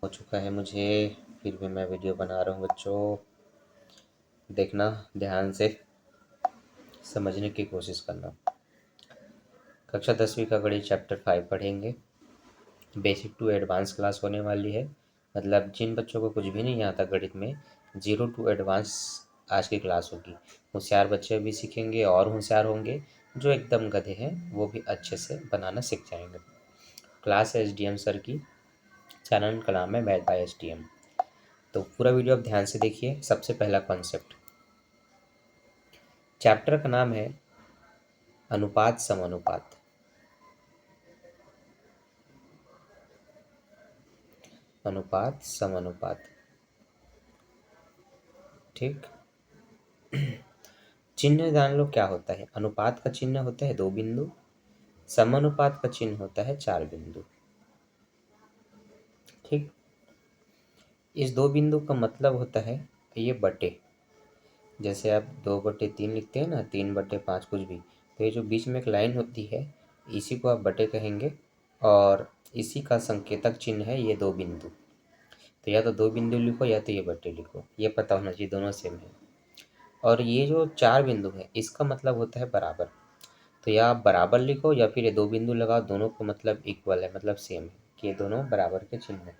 हो चुका है मुझे, फिर भी मैं वीडियो बना रहा हूँ बच्चों। देखना ध्यान से, समझने की कोशिश करना। कक्षा 10वीं का गणित चैप्टर 5 पढ़ेंगे। बेसिक टू एडवांस क्लास होने वाली है, मतलब जिन बच्चों को कुछ भी नहीं आता गणित में, 0 टू एडवांस आज की क्लास होगी। होशियार बच्चे भी सीखेंगे और होशियार होंगे, जो एकदम गधे हैं वो भी अच्छे से बनाना सीख जाएंगे। क्लास है SDM सर की, चैनल का नाम है मैथ बाय SDM। तो पूरा वीडियो आप ध्यान से देखिए। सबसे पहला कॉन्सेप्ट, चैप्टर का नाम है अनुपात समानुपात। अनुपात समानुपात, ठीक। चिन्ह जान लो क्या होता है। अनुपात का चिन्ह होता है 2 बिंदु, समानुपात का चिन्ह होता है 4 बिंदु, ठीक। इस 2 बिंदु का मतलब होता है ये बटे, जैसे आप 2/3 लिखते हैं ना, 3/5 कुछ भी, तो ये जो बीच में एक लाइन होती है इसी को आप बटे कहेंगे, और इसी का संकेतक चिन्ह है ये 2 बिंदु। तो या तो 2 बिंदु लिखो या तो ये बटे लिखो, ये पता होना चाहिए, दोनों सेम है। और ये जो 4 बिंदु है इसका मतलब होता है बराबर। तो या आप बराबर लिखो या फिर ये 2 बिंदु लगाओ, दोनों का मतलब इक्वल है, मतलब सेम है कि ये दोनों बराबर के चिन्ह है,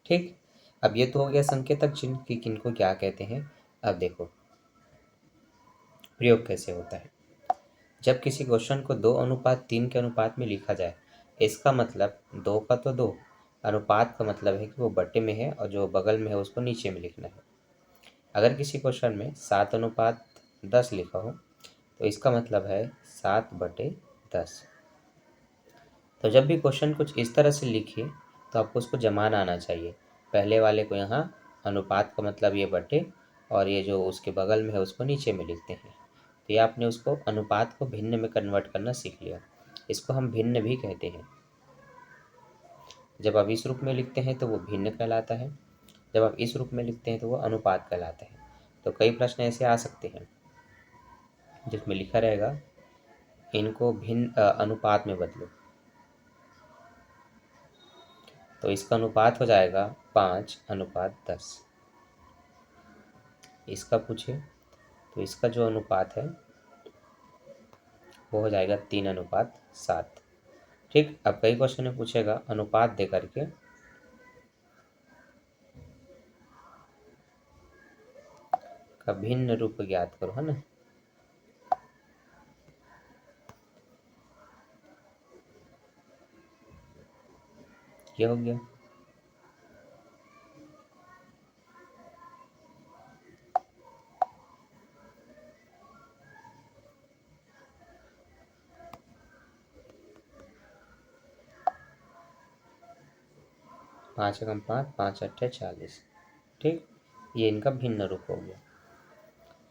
ठीक। अब ये तो हो गया संकेतक चिन्ह कि किनको क्या कहते हैं। अब देखो प्रयोग कैसे होता है। जब किसी क्वेश्चन को 2:3 के अनुपात में लिखा जाए, इसका मतलब 2 का तो 2, अनुपात का मतलब है कि वो बटे में है और जो बगल में है उसको नीचे में लिखना है। अगर किसी क्वेश्चन में 7:10 लिखा हो तो इसका मतलब है 7/10। तो जब भी क्वेश्चन कुछ इस तरह से लिखिए तो आपको उसको जमाना आना चाहिए। पहले वाले को यहाँ अनुपात का मतलब ये बटे, और ये जो उसके बगल में है उसको नीचे में लिखते हैं। तो ये आपने उसको अनुपात को भिन्न में कन्वर्ट करना सीख लिया। इसको हम भिन्न भी कहते हैं। जब आप इस रूप में लिखते हैं तो वो भिन्न कहलाता है, जब आप इस रूप में लिखते हैं तो वो अनुपात कहलाता है। तो कई प्रश्न ऐसे आ सकते हैं जिसमें लिखा रहेगा इनको भिन्न अनुपात में बदलो, तो इसका अनुपात हो जाएगा 5:10। इसका पूछे तो इसका जो अनुपात है वो हो जाएगा 3:7, ठीक। अब कई क्वेश्चन में पूछेगा अनुपात दे करके, का भिन्न रूप ज्ञात करो, है ना। ये हो गया। पाँच एकम 5, 5 × 40, ठीक। ये इनका भिन्न रूप हो गया।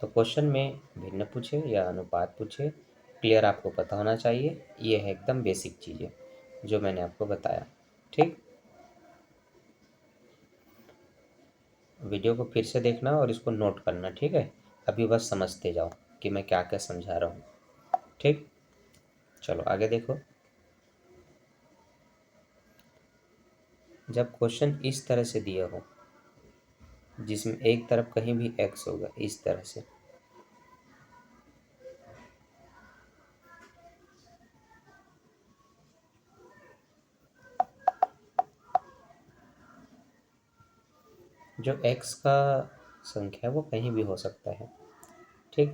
तो क्वेश्चन में भिन्न पूछे या अनुपात पूछे, क्लियर आपको पता होना चाहिए। ये है एकदम बेसिक चीज़ें जो मैंने आपको बताया, ठीक। वीडियो को फिर से देखना और इसको नोट करना, ठीक है। अभी बस समझते जाओ कि मैं क्या क्या समझा रहा हूँ, ठीक। चलो आगे देखो। जब क्वेश्चन इस तरह से दिया हो जिसमें एक तरफ कहीं भी x होगा, इस तरह से, जो x का संख्या है वो कहीं भी हो सकता है, ठीक।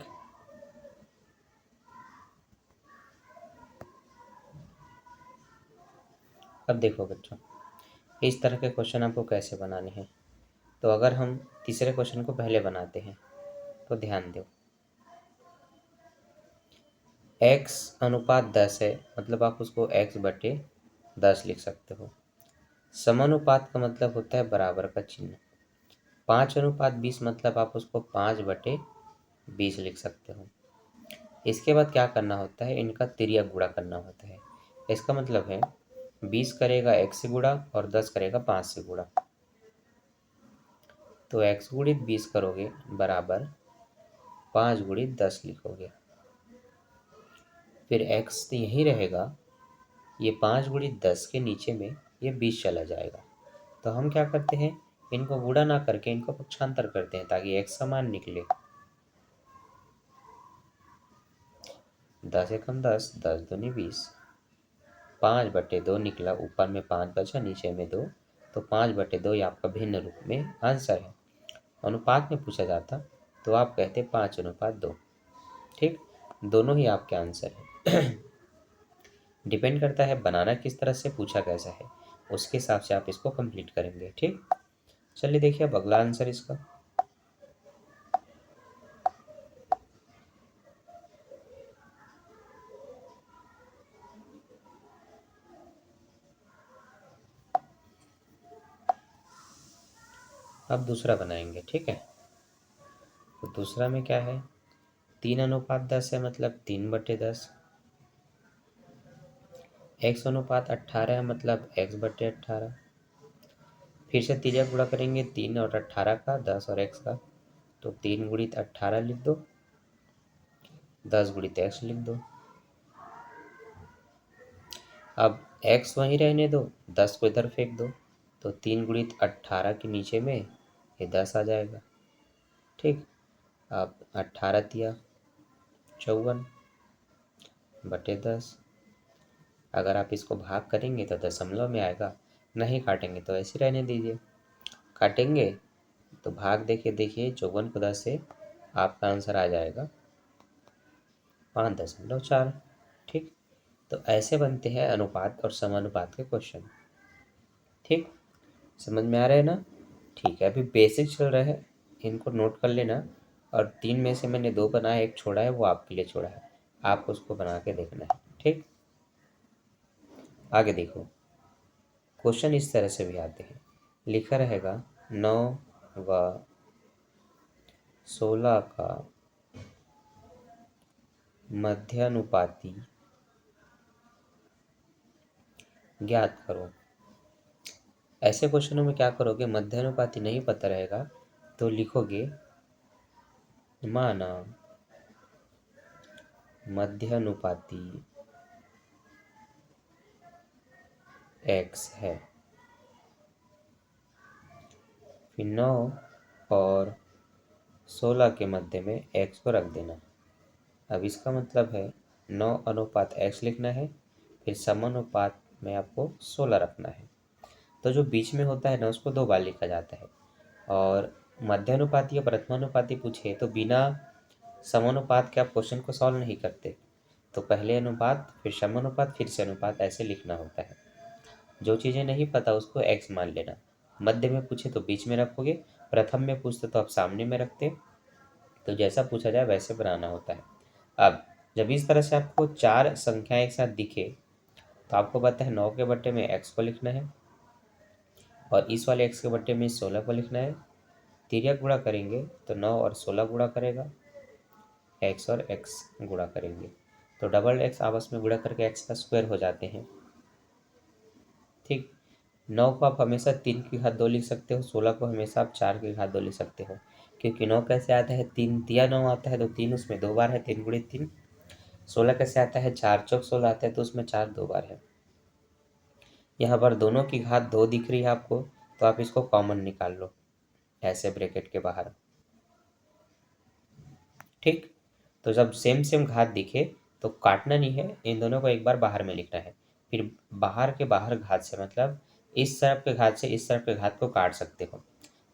अब देखो बच्चों, इस तरह के क्वेश्चन आपको कैसे बनाने हैं। तो अगर हम तीसरे क्वेश्चन को पहले बनाते हैं तो ध्यान दो, x:10 है, मतलब आप उसको x/10 लिख सकते हो। समानुपात का मतलब होता है बराबर का चिन्ह। 5:20 मतलब आप उसको 5/20 लिख सकते हो। इसके बाद क्या करना होता है, इनका तिर्यक गुणा करना होता है। इसका मतलब है 20 करेगा x से गुणा और 10 करेगा 5 से गुणा, तो x × 20 करोगे बराबर 5 × 10 लिखोगे। फिर x तो यही रहेगा, ये 5 × 10 के नीचे में ये 20 चला जाएगा, तो हम क्या करते हैं, इनको गुणा ना करके इनको पक्षांतर करते हैं ताकि x समान निकले। 10 एकम 10, 10 दूनी 20, 5/2 निकला, ऊपर में 5 बचा नीचे में 2, तो 5/2 ये आपका भिन्न रूप में आंसर है। अनुपात में पूछा जाता तो आप कहते 5:2। ठीक, दोनों ही आपके आंसर है। डिपेंड करता है बनाना किस तरह से, पूछा कैसा है, उसके हिसाब से आप इसको कंप्लीट करेंगे। ठीक, चलिए देखिए अब अगला आंसर इसका। अब दूसरा बनाएंगे। ठीक है, तो दूसरा में क्या है, 3:10 है, मतलब 3/10। x:18 है, मतलब x/18। फिर से तिर्यक गुणा करेंगे 3 और 18 का, 10 और x का, तो 3 गुणित 18 लिख दो, 10 गुणित x लिख दो। अब x वहीं रहने दो, 10 को इधर फेंक दो, तो 3 गुणित 18 के नीचे में ये 10 आ जाएगा। ठीक, अब 18 तिया 54/10। अगर आप इसको भाग करेंगे तो दशमलव में आएगा, नहीं काटेंगे तो ऐसे रहने दीजिए। काटेंगे तो भाग देखिए, 54 को 10 से आपका आंसर आ जाएगा 5.4। ठीक, तो ऐसे बनते हैं अनुपात और समानुपात के क्वेश्चन। ठीक, समझ में आ रहा है ना। ठीक है, अभी बेसिक चल रहा है, इनको नोट कर लेना। और 3 में से मैंने 2 बनाया, एक छोड़ा है, वो आपके लिए छोड़ा है, आपको उसको बना के देखना है। ठीक, आगे देखो, क्वेश्चन इस तरह से भी आते हैं। लिखा रहेगा 9 व 16 का मध्यानुपाती ज्ञात करो। ऐसे क्वेश्चनों में क्या करोगे, मध्यानुपाती नहीं पता रहेगा तो लिखोगे माना मध्यानुपाती x है, फिर 9 और 16 के मध्य में x को रख देना। अब इसका मतलब है 9:x लिखना है, फिर समानुपात में आपको 16 रखना है। तो जो बीच में होता है ना, उसको 2 बार लिखा जाता है। और मध्यानुपाती या प्रथमानुपाती पूछे तो बिना समानुपात के आप क्वेश्चन को सॉल्व नहीं करते। तो पहले अनुपात, फिर समानुपात, फिर से अनुपात, ऐसे लिखना होता है। जो चीज़ें नहीं पता उसको x मान लेना। मध्य में पूछे तो बीच में रखोगे, प्रथम में पूछते तो आप सामने में रखते। तो जैसा पूछा जाए वैसे बनाना होता है। अब जब इस तरह से आपको 4 संख्याएं एक साथ दिखे तो आपको पता है 9 के बट्टे में x को लिखना है और इस वाले x के बट्टे में 16 को लिखना है। तिर्यक गुणा करेंगे तो 9 और 16 गुणा करेगा, x और x गुणा करेंगे तो डबल x आपस में गुणा करके x का स्क्वायर हो जाते हैं। ठीक, 9 को आप हमेशा 3 की घात 2 लिख सकते हो, 16 को हमेशा आप 4 की घात 2 लिख सकते हो। क्योंकि 9 कैसे आता है, 3 तिया 9 आता है तो 3 उसमें 2 बार है, 3 गुणित 3। 16 कैसे आता है, 4 चौक 16 आता है तो उसमें 4 2 बार है। यहाँ पर दोनों की घात 2 दिख रही है आपको, तो आप इसको कॉमन निकाल लो ऐसे ब्रैकेट के बाहर। ठीक, तो जब सेम सेम घात दिखे तो काटना नहीं है, इन दोनों को एक बार बाहर में लिखना है। फिर बाहर के बाहर घात से मतलब इस तरफ के घात से इस तरफ के घात को काट सकते हो।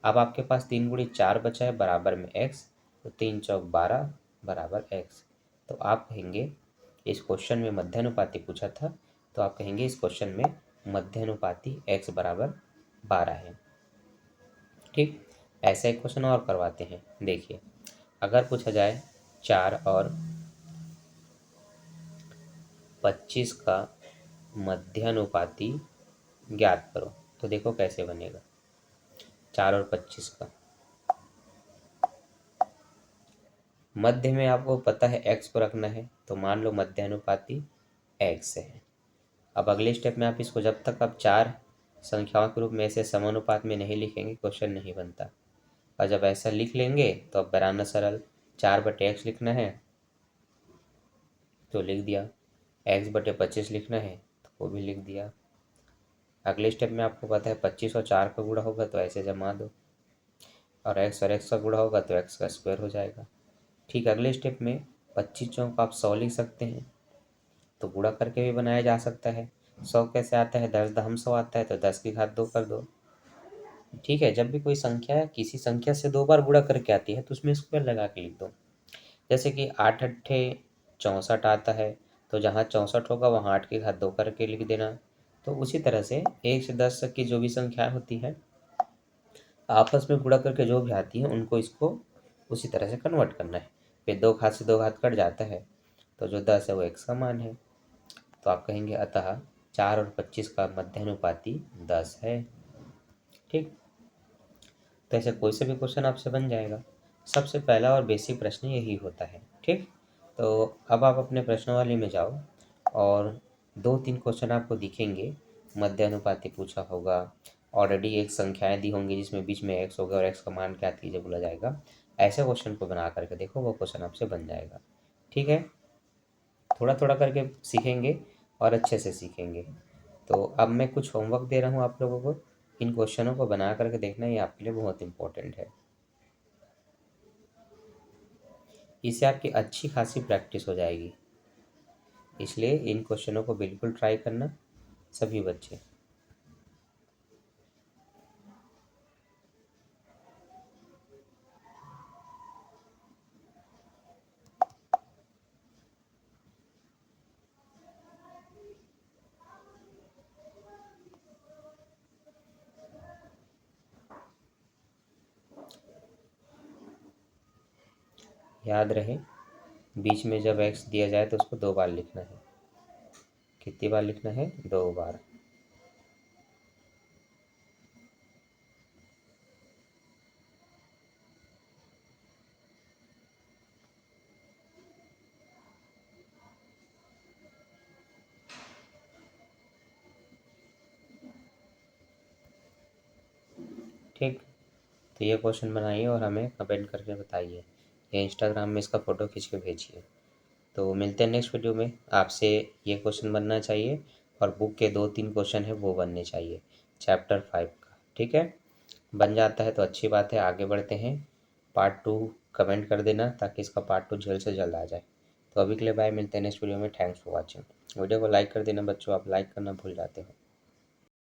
अब आपके पास 3 गुणित 4 बचा है बराबर में x, तो 3 चौक 12 बराबर x। तो आप कहेंगे इस क्वेश्चन में मध्यानुपाती पूछा था, तो आप कहेंगे इस क्वेश्चन में मध्यानुपाती x बराबर 12 है। ठीक, ऐसा एक क्वेश्चन और करवाते हैं। देखिए, अगर पूछा जाए 4 और 25 का मध्यानुपाती ज्ञात करो, तो देखो कैसे बनेगा। 4 और 25 का मध्य में आपको पता है x को रखना है, तो मान लो मध्यानुपाती x है। अब अगले स्टेप में आप इसको जब तक आप 4 संख्याओं के रूप में ऐसे समानुपात में नहीं लिखेंगे क्वेश्चन नहीं बनता। और जब ऐसा लिख लेंगे तो अब बनाना सरल, 4/x लिखना है तो लिख दिया, x/25 लिखना है तो वो भी लिख दिया। अगले स्टेप में आपको पता है 25 और 4 का गुणा होगा तो ऐसे जमा दो, और x का गुणा होगा तो x का स्क्वायर हो जाएगा। ठीक, अगले स्टेप में 25 चौक आप 100 लिख सकते हैं, तो गुणा करके भी बनाया जा सकता है। 100 कैसे आता है, 10 दहम 100 आता है, तो 10 की घात 2 कर दो। ठीक है, जब भी कोई संख्या किसी संख्या से 2 बार गुणा करके आती है तो उसमें स्क्वायर लगा के लिख दो। जैसे कि 8 अट्ठे 64 आता है, तो जहाँ 64 होगा वहाँ 8 की घात 2 करके लिख देना। तो उसी तरह से 1 से 10 तक की जो भी संख्याएं होती हैं आपस में गुणा करके जो भी आती हैं उनको इसको उसी तरह से कन्वर्ट करना है। फिर 2 घात से 2 घात कट जाता है, तो जो 10 है वो x का मान है। तो आप कहेंगे अतः 4 और 25 का मध्यानुपाती 10 है। ठीक, तो ऐसे कोई से भी क्वेश्चन आपसे बन जाएगा। सबसे पहला और बेसिक प्रश्न यही होता है। ठीक, तो अब आप अपने प्रश्नावली में जाओ और 2-3 क्वेश्चन आपको दिखेंगे। मध्यानुपाती पूछा होगा, ऑलरेडी एक संख्याएं दी होंगी जिसमें बीच में एक्स होगा और एक्स का मान क्या कीजिए बोला जाएगा। ऐसे क्वेश्चन को बना करके देखो, वो क्वेश्चन आपसे बन जाएगा। ठीक है, थोड़ा थोड़ा करके सीखेंगे और अच्छे से सीखेंगे। तो अब मैं कुछ होमवर्क दे रहा हूँ आप लोगों को, इन क्वेश्चनों को बना करके देखना, ये आपके लिए बहुत इंपॉर्टेंट है। इससे आपकी अच्छी खासी प्रैक्टिस हो जाएगी, इसलिए इन क्वेश्चनों को बिल्कुल ट्राई करना सभी बच्चे। याद रहे, बीच में जब एक्स दिया जाए तो उसको 2 बार लिखना है। कितनी बार लिखना है, 2 बार। ठीक, तो ये क्वेश्चन बनाइए और हमें कमेंट करके बताइए, या इंस्टाग्राम में इसका फ़ोटो खींच के भेजिए। तो मिलते हैं नेक्स्ट वीडियो में। आपसे ये क्वेश्चन बनना चाहिए और बुक के 2-3 क्वेश्चन है वो बनने चाहिए चैप्टर 5 का। ठीक है, बन जाता है तो अच्छी बात है, आगे बढ़ते हैं। पार्ट 2 कमेंट कर देना ताकि इसका पार्ट 2 जल्द से जल्द आ जाए। तो अभी के लिए बाय, मिलते हैं नेक्स्ट वीडियो में। Thanks for watching. वीडियो को लाइक कर देना बच्चों, आप लाइक करना भूल जाते हो।